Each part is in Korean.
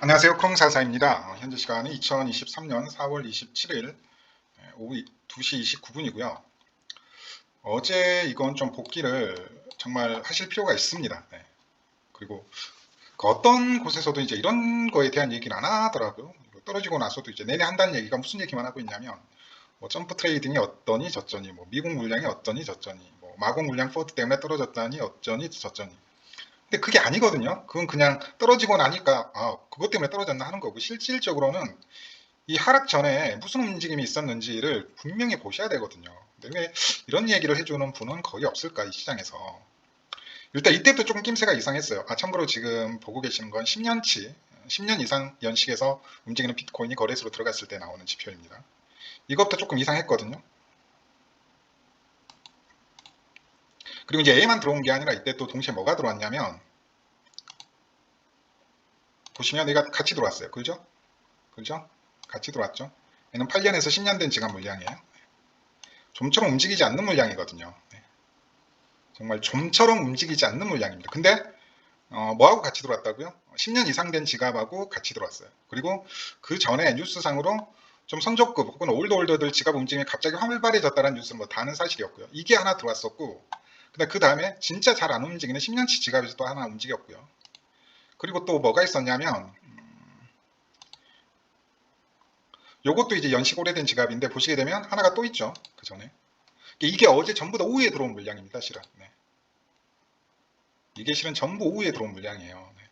안녕하세요. 크롱사사입니다. 현재 시간은 2023년 4월 27일 오후 2시 29분이고요. 어제 이건 좀 복귀를 정말 하실 필요가 있습니다. 네. 그리고 그 어떤 곳에서도 이제 이런 거에 대한 얘기를 안 하더라고요. 떨어지고 나서도 이제 내내 한다는 얘기가 무슨 얘기만 하고 있냐면 뭐 점프 트레이딩이 어떠니 저쩌니, 뭐 미국 물량이 어떠니 저쩌니, 뭐 마공 물량 포드 때문에 떨어졌다니 어쩌니 저쩌니. 근데 그게 아니거든요. 그건 그냥 떨어지고 나니까 그것 때문에 떨어졌나 하는 거고, 실질적으로는 이 하락 전에 무슨 움직임이 있었는지를 분명히 보셔야 되거든요. 근데 왜 이런 얘기를 해주는 분은 거의 없을까, 이 시장에서. 일단 이때부터 조금 낌새가 이상했어요. 참고로 지금 보고 계시는 건 10년치, 10년 이상 연식에서 움직이는 비트코인이 거래소로 들어갔을 때 나오는 지표입니다. 이것부터 조금 이상했거든요. 그리고 이제 A만 들어온 게 아니라 이때 또 동시에 뭐가 들어왔냐면, 보시면 얘가 같이 들어왔어요. 그죠? 그죠? 같이 들어왔죠? 얘는 8년에서 10년 된 지갑 물량이에요. 좀처럼 움직이지 않는 물량이거든요. 정말 좀처럼 움직이지 않는 물량입니다. 근데 뭐하고 같이 들어왔다고요? 10년 이상 된 지갑하고 같이 들어왔어요. 그리고 그 전에 뉴스상으로 좀 선조급 혹은 올드홀더들 지갑 움직임이 갑자기 활발해졌다는 뉴스는 뭐 다는 사실이었고요. 이게 하나 들어왔었고, 근데 그 다음에 진짜 잘 안 움직이는 10년치 지갑에서 또 하나 움직였고요. 그리고 또 뭐가 있었냐면, 요것도 이제 연식 오래된 지갑인데 보시게 되면 하나가 또 있죠. 그 전에. 이게 어제 전부 다 오후에 들어온 물량입니다, 실은. 네. 이게 실은 전부 오후에 들어온 물량이에요. 네.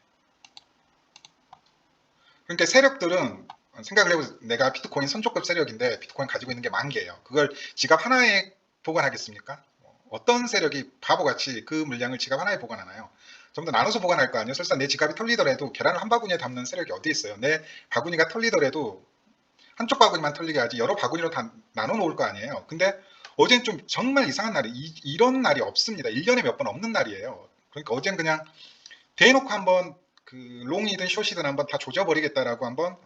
그러니까 세력들은 생각을 해보세요. 내가 비트코인 선조급 세력인데 비트코인 가지고 있는 게 10,000개예요. 그걸 지갑 하나에 보관하겠습니까? 어떤 세력이 바보같이 그 물량을 지갑 하나에 보관하나요? 전부 다 나눠서 보관할 거 아니에요. 설사 내 지갑이 털리더라도 계란을 한 바구니에 담는 세력이 어디 있어요? 내 바구니가 털리더라도 한쪽 바구니만 털리게 하지 여러 바구니로 다 나눠 놓을 거 아니에요. 근데 어제는 좀 정말 이상한 날이, 이런 날이 없습니다. 1년에 몇 번 없는 날이에요. 그러니까 어제는 그냥 대놓고 한번 그 롱이든 숏이든 한번 다 조져버리겠다라고 한번,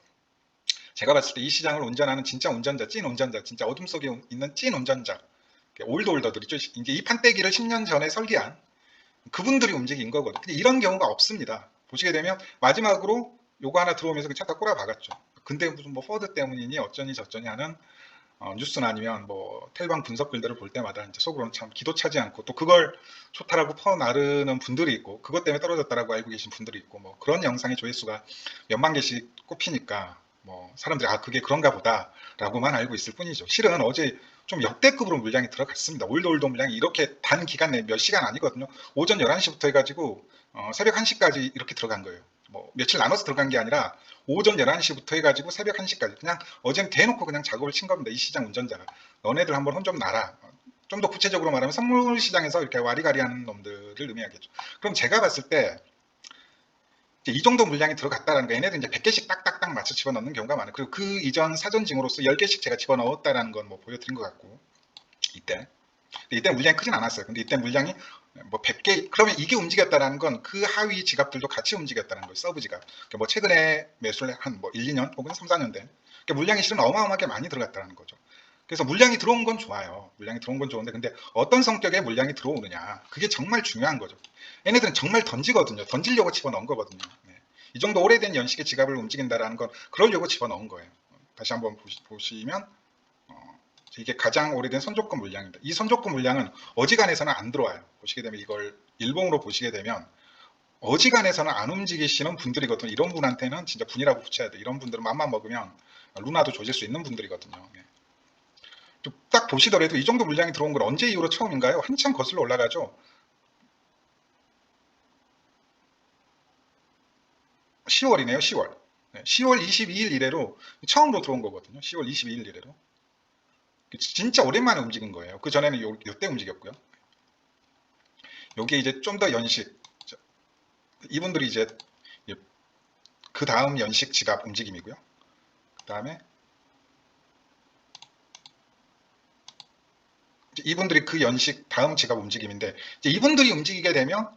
제가 봤을 때 이 시장을 운전하는 진짜 운전자, 찐 운전자, 진짜 어둠 속에 있는 찐 운전자, 올드홀더들이죠. 이제 이 판때기를 10년 전에 설계한 그분들이 움직인 거거든요. 근데 이런 경우가 없습니다. 보시게 되면 마지막으로 요거 하나 들어오면서 그 차다 꼬라 박았죠. 근데 무슨 뭐 퍼드 때문이니 어쩌니 저쩌니 하는 뉴스나 아니면 뭐 텔방 분석 글들을 볼 때마다 이제 속으로는 참 기도 차지 않고, 또 그걸 좋다라고 퍼 나르는 분들이 있고 그것 때문에 떨어졌다라고 알고 계신 분들이 있고, 뭐 그런 영상의 조회수가 몇만 개씩 꼽히니까 뭐 사람들이 그게 그런가 보다라고만 알고 있을 뿐이죠. 실은 어제 좀 역대급으로 물량이 들어갔습니다. 올드홀더 물량이 이렇게 단 기간 내 몇 시간 아니거든요. 오전 11시부터 해가지고 새벽 1시까지 이렇게 들어간 거예요. 뭐 며칠 나눠서 들어간 게 아니라 오전 11시부터 해가지고 새벽 1시까지 그냥 어젠 대놓고 그냥 작업을 친 겁니다. 이 시장 운전자가. 너네들 한번 혼 좀 나라. 좀 더 구체적으로 말하면 선물 시장에서 이렇게 와리가리 하는 놈들을 의미하겠죠. 그럼 제가 봤을 때 이 정도 물량이 들어갔다는 거, 얘네들 이제 100개씩 딱딱딱 맞춰 집어넣는 경우가 많아요. 그리고 그 이전 사전 징후로서 10개씩 제가 집어넣었다는 건 뭐 보여드린 것 같고, 이때 물량이 크진 않았어요. 근데 이때 물량이 뭐 100개, 그러면 이게 움직였다는 건 그 하위 지갑들도 같이 움직였다는 거예요. 서브 지갑. 그러니까 뭐 최근에 매수를 한 뭐 1, 2년 혹은 3, 4년 된. 그러니까 물량이 실은 어마어마하게 많이 들어갔다는 거죠. 그래서 물량이 들어온 건 좋아요. 물량이 들어온 건 좋은데, 근데 어떤 성격의 물량이 들어오느냐, 그게 정말 중요한 거죠. 얘네들은 정말 던지거든요. 던지려고 집어넣은 거거든요. 네. 이 정도 오래된 연식의 지갑을 움직인다라는 건 그러려고 집어넣은 거예요. 다시 한번 보시면 이게 가장 오래된 선조권 물량입니다. 이 선조권 물량은 어지간해서는 안 들어와요. 보시게 되면 이걸 일봉으로 보시게 되면 어지간해서는 안 움직이시는 분들이거든요. 이런 분한테는 진짜 분이라고 붙여야 돼. 이런 분들은 맘만 먹으면 루나도 조질 수 있는 분들이거든요. 딱 보시더라도 이 정도 물량이 들어온 건 언제 이후로 처음인가요? 한참 거슬러 올라가죠. 10월이네요. 10월. 10월 22일 이래로 처음으로 들어온 거거든요. 10월 22일 이래로. 진짜 오랜만에 움직인 거예요. 그 전에는 요때 움직였고요. 요게 이제 좀 더 연식. 이분들이 이제 그 다음 연식 지갑 움직임이고요. 그 다음에 이분들이 그 연식 다음 지갑 움직임인데, 이제 이분들이 움직이게 되면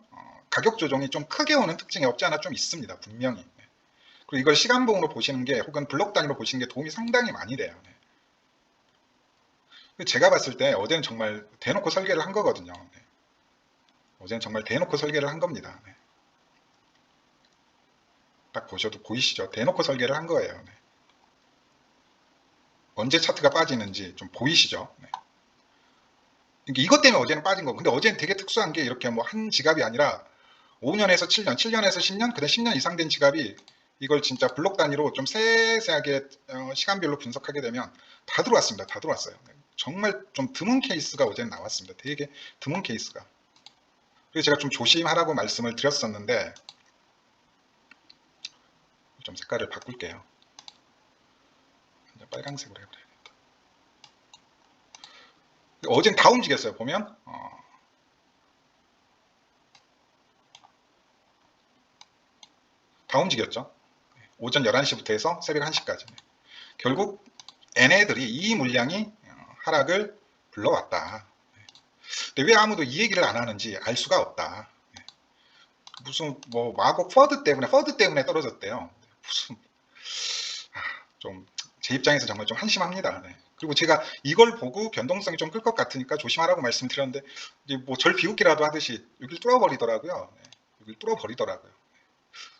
가격 조정이 좀 크게 오는 특징이 없지 않아 좀 있습니다. 분명히. 그리고 이걸 시간봉으로 보시는 게 혹은 블록 단위로 보시는 게 도움이 상당히 많이 돼요. 제가 봤을 때 어제는 정말 대놓고 설계를 한 거거든요. 어제는 정말 대놓고 설계를 한 겁니다. 딱 보셔도 보이시죠? 대놓고 설계를 한 거예요. 네. 언제 차트가 빠지는지 좀 보이시죠? 네. 이것 때문에 어제는 빠진 거고, 근데 어제는 되게 특수한 게 이렇게 뭐 한 지갑이 아니라 5년에서 7년, 7년에서 10년, 그다음 10년 이상 된 지갑이 이걸 진짜 블록 단위로 좀 세세하게 시간별로 분석하게 되면 다 들어왔습니다. 다 들어왔어요. 네. 정말 좀 드문 케이스가 어제는 나왔습니다. 되게 드문 케이스가. 그래서 제가 좀 조심하라고 말씀을 드렸었는데 좀 색깔을 바꿀게요. 빨강색으로 해버려야겠다. 어제는 다 움직였어요. 보면 다 움직였죠. 오전 11시부터 해서 새벽 1시까지. 결국 얘네들이 이 물량이 하락을 불러왔다. 근데 왜 아무도 이 얘기를 안 하는지 알 수가 없다. 무슨 뭐 마곡 퍼드 때문에 떨어졌대요. 무슨 좀 제 입장에서 정말 좀 한심합니다. 네. 그리고 제가 이걸 보고 변동성이 좀 끌 것 같으니까 조심하라고 말씀드렸는데 뭐 절 비웃기라도 하듯이 여기를 뚫어버리더라고요. 네. 여기를 뚫어버리더라고요.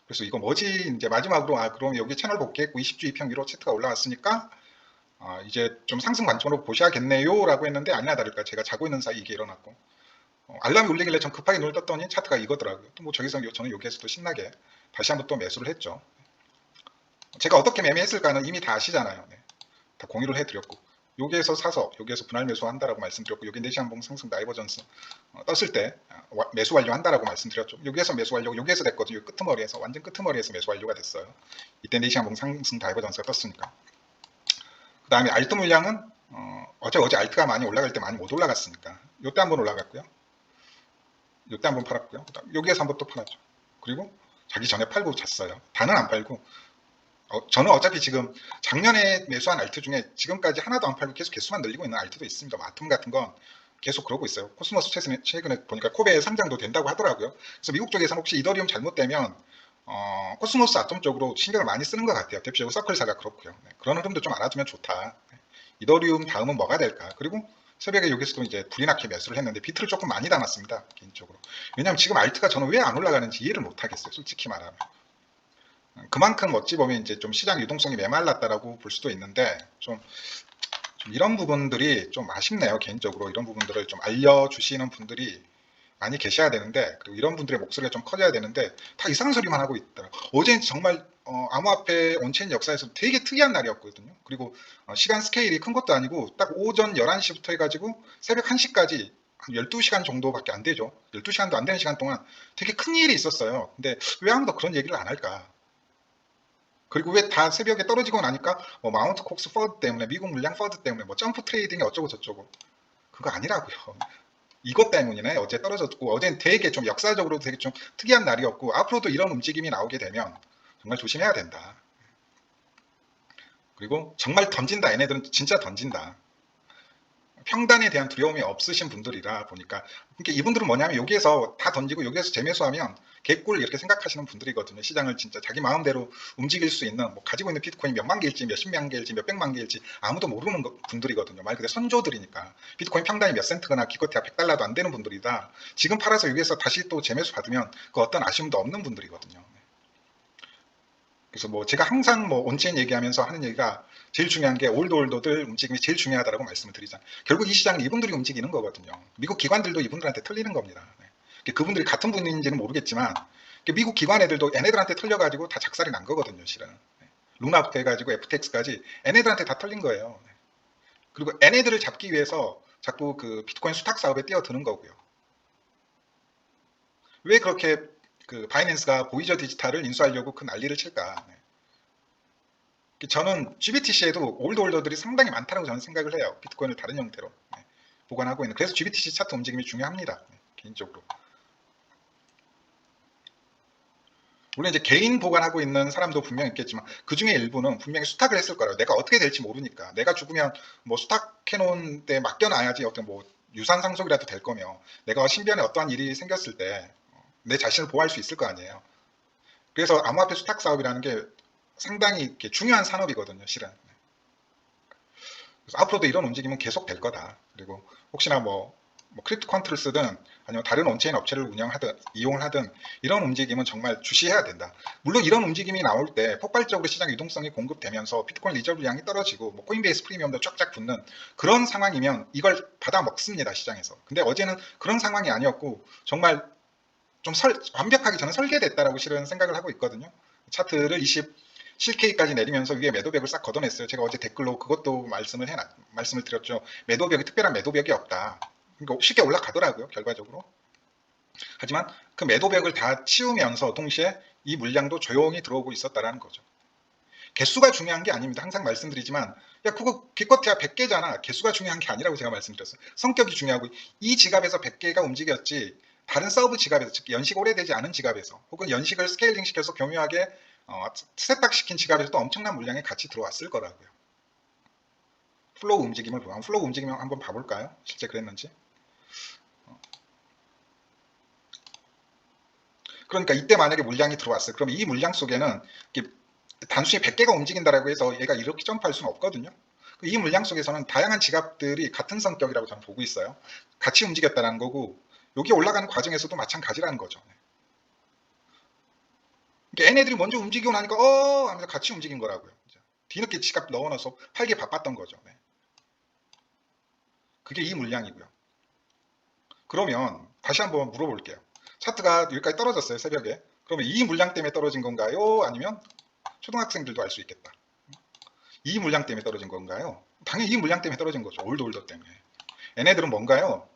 그래서 이거 뭐지? 이제 마지막으로 그럼 여기 채널 복귀했고 20주 이평 위로 차트가 올라왔으니까 이제 좀 상승 관점으로 보셔야겠네요라고 했는데 아니나 다를까 제가 자고 있는 사이 이게 일어났고 알람이 울리길래 전 급하게 눈을 떴더니 차트가 이거더라고요. 또 뭐 저기서 저는 여기에서 또 신나게 다시 한번 또 매수를 했죠. 제가 어떻게 매매했을까는 이미 다 아시잖아요. 네. 다 공유를 해드렸고 여기에서 사서 여기에서 분할 매수한다라고 말씀드렸고 여기 4시간 봉 상승 다이버전스 떴을 때 매수 완료한다라고 말씀드렸죠. 여기에서 매수 완료, 여기에서 됐거든요. 끄트머리에서 완전 끄트머리에서 매수 완료가 됐어요. 이때 4시간 봉 상승 다이버전스가 떴으니까. 그 다음에 알트 물량은 어제 알트가 많이 올라갈 때 많이 못 올라갔으니까 요때 한번 올라갔고요. 요때 한번 팔았고요. 여기에서 한번 또 팔았죠. 그리고 자기 전에 팔고 잤어요. 다는 안 팔고 저는 어차피 지금 작년에 매수한 알트 중에 지금까지 하나도 안 팔고 계속 개수만 늘리고 있는 알트도 있습니다. 아톰 같은 건 계속 그러고 있어요. 코스모스 최근에 보니까 코베에 상장도 된다고 하더라고요. 그래서 미국 쪽에서는 혹시 이더리움 잘못되면 코스모스 아톰 쪽으로 신경을 많이 쓰는 것 같아요. 대표적으로 서클사가 그렇고요. 네, 그런 흐름도 좀 알아두면 좋다. 네, 이더리움 다음은 뭐가 될까? 그리고 새벽에 여기서도 이제 불이 나게 매수를 했는데 비트를 조금 많이 담았습니다. 개인적으로. 왜냐하면 지금 알트가 저는 왜 안 올라가는지 이해를 못 하겠어요. 솔직히 말하면. 그만큼 어찌 보면 이제 좀 시장 유동성이 메말랐다라고 볼 수도 있는데 좀 이런 부분들이 좀 아쉽네요. 개인적으로 이런 부분들을 좀 알려주시는 분들이 많이 계셔야 되는데 그리고 이런 분들의 목소리가 좀 커져야 되는데 다 이상한 소리만 하고 있더라고요. 어제는 정말 암호화폐 온체인 역사에서 되게 특이한 날이었거든요. 그리고 시간 스케일이 큰 것도 아니고 딱 오전 11시부터 해가지고 새벽 1시까지 한 12시간 정도밖에 안 되죠. 12시간도 안 되는 시간 동안 되게 큰 일이 있었어요. 근데 왜 아무도 그런 얘기를 안 할까? 그리고 왜 다 새벽에 떨어지고 나니까 뭐 마운트 콕스 퍼드 때문에 미국 물량 퍼드 때문에 뭐 점프 트레이딩이 어쩌고 저쩌고 그거 아니라고요. 이것 때문이네. 어제 떨어졌고 어제는 되게 좀 역사적으로 되게 좀 특이한 날이었고 앞으로도 이런 움직임이 나오게 되면 정말 조심해야 된다. 그리고 정말 던진다. 얘네들은 진짜 던진다. 평단에 대한 두려움이 없으신 분들이라 보니까 그러니까 이분들은 뭐냐면 여기에서 다 던지고 여기에서 재매수하면 개꿀 이렇게 생각하시는 분들이거든요. 시장을 진짜 자기 마음대로 움직일 수 있는 뭐 가지고 있는 비트코인 몇만 개일지 몇십만 개일지 몇백만 개일지 아무도 모르는 분들이거든요. 말 그대로 선조들이니까 비트코인 평단이 몇 센트거나 기껏해야 100달러도 안 되는 분들이다. 지금 팔아서 여기에서 다시 또 재매수 받으면 그 어떤 아쉬움도 없는 분들이거든요. 그래서 뭐 제가 항상 뭐 온체인 얘기하면서 하는 얘기가 제일 중요한 게 올드들 움직임이 제일 중요하다고 말씀을 드리잖아요. 결국 이 시장은 이분들이 움직이는 거거든요. 미국 기관들도 이분들한테 털리는 겁니다. 네. 그분들이 같은 분인지는 모르겠지만 미국 기관 애들도 얘네들한테 털려가지고 다 작살이 난 거거든요. 실은. 네. 루나부터 해가지고 FTX까지 얘네들한테 다 털린 거예요. 네. 그리고 얘네들을 잡기 위해서 자꾸 그 비트코인 수탁 사업에 뛰어드는 거고요. 왜 그렇게 그 바이낸스가 보이저 디지털을 인수하려고 그 난리를 칠까? 네. 저는 GBTC에도 올드홀더들이 상당히 많다고 저는 생각을 해요. 비트코인을 다른 형태로 네. 보관하고 있는. 그래서 GBTC 차트 움직임이 중요합니다. 네. 개인적으로. 물론 이제 개인 보관하고 있는 사람도 분명히 있겠지만 그 중에 일부는 분명히 수탁을 했을 거라고. 내가 어떻게 될지 모르니까. 내가 죽으면 뭐 수탁해놓은 데 맡겨놔야지 어떤 뭐 유산 상속이라도 될 거며 내가 신변에 어떠한 일이 생겼을 때 내 자신을 보호할 수 있을 거 아니에요. 그래서 암호화폐 수탁 사업이라는 게 상당히 이렇게 중요한 산업이거든요, 실은. 그래서 앞으로도 이런 움직임은 계속 될 거다. 그리고 혹시나 뭐 크립토 퀀트를 쓰든 아니면 다른 온체인 업체를 운영하든 이용을 하든 이런 움직임은 정말 주시해야 된다. 물론 이런 움직임이 나올 때 폭발적으로 시장 유동성이 공급되면서 비트코인 리저브량이 떨어지고 뭐 코인베이스 프리미엄도 쫙쫙 붙는 그런 상황이면 이걸 받아 먹습니다, 시장에서. 근데 어제는 그런 상황이 아니었고 정말 좀 완벽하게 저는 설계됐다라고 실은 생각을 하고 있거든요. 차트를 7K까지 내리면서 위에 매도벽을 싹 걷어냈어요. 제가 어제 댓글로 그것도 말씀을 드렸죠. 매도벽이 특별한 매도벽이 없다. 그러니까 쉽게 올라가더라고요, 결과적으로. 하지만 그 매도벽을 다 치우면서 동시에 이 물량도 조용히 들어오고 있었다라는 거죠. 개수가 중요한 게 아닙니다. 항상 말씀드리지만 야 그거 기껏해야 100개잖아. 개수가 중요한 게 아니라고 제가 말씀드렸어요. 성격이 중요하고 이 지갑에서 100개가 움직였지 다른 서브 지갑에서, 즉 연식 오래되지 않은 지갑에서 혹은 연식을 스케일링 시켜서 교묘하게 세탁시킨 지갑에서도 엄청난 물량이 같이 들어왔을 거라고요. 플로우 움직임을 보면 플로우 움직임을 한번 봐볼까요? 실제 그랬는지. 그러니까 이때 만약에 물량이 들어왔어요. 그럼 이 물량 속에는 단순히 100개가 움직인다라고 해서 얘가 이렇게 점프할 수는 없거든요. 이 물량 속에서는 다양한 지갑들이 같은 성격이라고 저는 보고 있어요. 같이 움직였다는 거고 여기 올라가는 과정에서도 마찬가지라는 거죠. 그러니까 얘네들이 먼저 움직이고 나니까 하면서 같이 움직인 거라고요. 뒤늦게 지갑 넣어놔서 팔기에 바빴던 거죠. 그게 이 물량이고요. 그러면 다시 한번 물어볼게요. 차트가 여기까지 떨어졌어요, 새벽에. 그러면 이 물량 때문에 떨어진 건가요? 아니면 초등학생들도 알 수 있겠다. 이 물량 때문에 떨어진 건가요? 당연히 이 물량 때문에 떨어진 거죠. 올드 때문에. 얘네들은 뭔가요?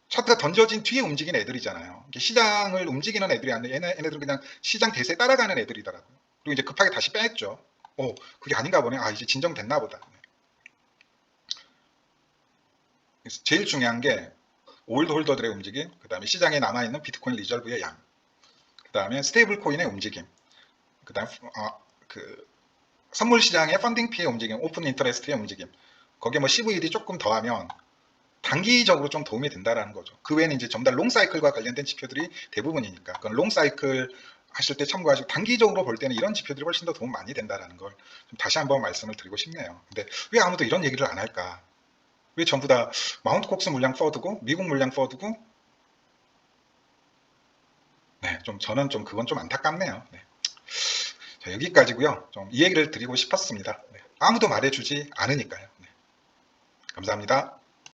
차트가 던져진 뒤에 움직이는 애들이잖아요. 시장을 움직이는 애들이 아니라 얘네들은 그냥 시장 대세에 따라가는 애들이더라고요. 그리고 이제 급하게 다시 뺐죠. 그게 아닌가 보네. 이제 진정됐나 보다. 제일 중요한 게 올드 홀더들의 움직임, 그 다음에 시장에 남아있는 비트코인 리저브의 양, 그 다음에 스테이블 코인의 움직임, 그 다음에 선물 시장의 펀딩 피의 움직임, 오픈 인터레스트의 움직임, 거기에 뭐 CVD 조금 더하면 단기적으로 좀 도움이 된다라는 거죠. 그 외에는 이제 전부 다 롱사이클과 관련된 지표들이 대부분이니까 그건 롱사이클 하실 때 참고하시고 단기적으로 볼 때는 이런 지표들이 훨씬 더 도움 많이 된다라는 걸 좀 다시 한번 말씀을 드리고 싶네요. 근데 왜 아무도 이런 얘기를 안 할까? 왜 전부 다 마운트 콕스 물량 써두고 미국 물량 써두고 저는 그건 좀 안타깝네요. 자, 여기까지고요. 좀 이 얘기를 드리고 싶었습니다. 아무도 말해주지 않으니까요. 감사합니다.